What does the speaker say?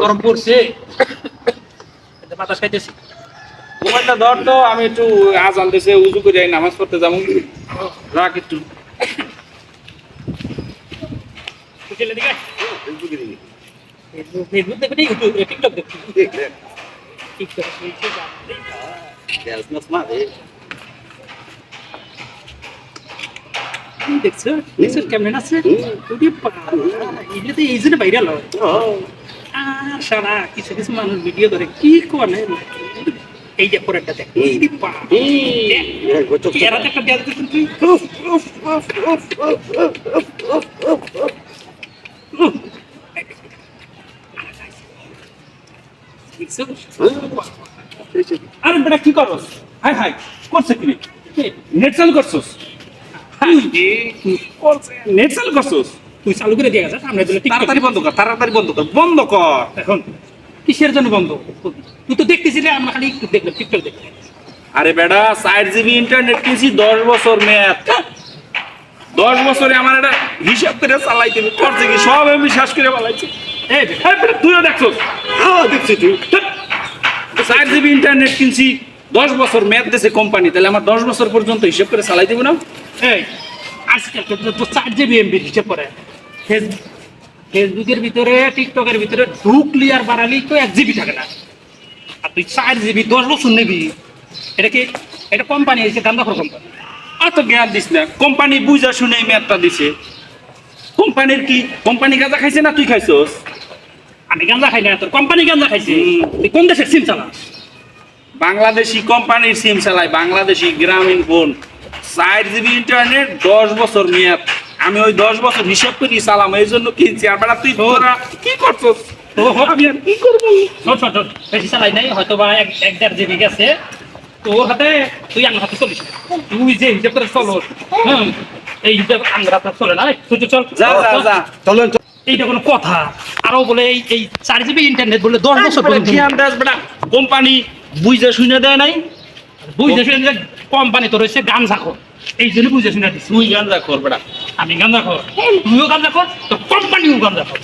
গরম পড়ছে বাতাস খাইতেছি। মোবাইলটা ধর তো, আমি একটু আজান দিছে উজু করে নামাজ পড়তে যাবো। রাখ একটু। ফেসবুক দেখবি টিকটক দেখবি টিকটক দেখছো দেখছো কেমন আছে এই জন্য ভাইরাল হয়। আর সারা কিছু কিছু মানুষ ভিডিও করে কি করে এই যে পরেরটা দেখ এরাতে একটা দেওয়া দিচ্ছেন তুই আরে বেটা কি করছ? হাই হাই করছে কি নেট চালু করছস? নেট চালু করছস? তুই চালু করে দিয়ে গেছে সামনে দিলে তাড়াতাড়ি বন্ধ কর, তাড়াতাড়ি বন্ধ কর, বন্ধ কর এখন কিসের জন্য বন্ধ? তুই তো দেখতেছিলি, আমরা খালি একটু দেখলাম টিকটক দেখলাম। আরে বেটা 4 GB ইন্টারনেট কিনছি 10 বছর মেয়াদ। 10 বছরে আমার একটা হিসাব করে চালাইতে হবে, করছে কি সব আমি শেষ করে বলাইছি। এই বেটা তুইও দেখছস? হ্যাঁ দেখছি তুই 4 GB ইন্টারনেট কিনছি 10 বছর মেয়াদ দিয়েছে কোম্পানি, তাহলে আমার 10 বছর পর্যন্ত হিসাব করে চালাই দেবো না? এই আজকাল তো 4 GB এমবি হিসেব করে ফেসবুকের ভিতরে টিকটকের ভিতরে ঢুকলি আর বাড়ালি তো 1 GB থাকে না, আর তুই 4 GB 10 বছর নেবি। এটা কি এটা কোম্পানি এসে দাম দখল কোম্পানি। অত জ্ঞান দিস না, কোম্পানি বুঝা শুনে মেয়াদটা দিছে। কোম্পানির কি কোম্পানি গাঁজা খাইছে না তুই খাইছস? আমি গাঁজা খাই না, তোর কোম্পানি গাঁজা খাইছে। তুই কোন দেশের সিম চালাস? বাংলাদেশি কোম্পানির সিম চালাই, বাংলাদেশি গ্রামীণ ফোন। 4 GB ইন্টারনেট 10 বছর মেয়াদ, আমি ওই 10 বছর হিসাব করি চালাম, এই জন্য কিনছি। আর বেটা তুই তোরা কি করছস? আমি আর কি করবো? ছোট ছোট বেশি চালাই নাই, হয়তো বা 1-1.5 GB গেছে তোর হাতে, তুই আমার হাতে চলিস না। তুই যে হিসাব করে চলো, হ্যাঁ এই হিসাব আমার হাতে চলে না। তুই চল যা যা যা চলেন। এইটা কোনো কথা? আরো বলে এই 4 GB ইন্টারনেট বলে 10 বছর পর্যন্ত ধ্যান দেস বেটা, কোম্পানি বুঝা শুনে দেয় নাই। বুঝতে শুনে কোম্পানি তো রয়েছে গাঞ্জাখোর, এই জন্য বুঝে শুনে দিচ্ছি। তুই গাঁজা খোর বেটা। আমি গাঞ্জাখোর, তুইও গাঞ্জাখোর, তো কোম্পানিও গাঞ্জাখোর।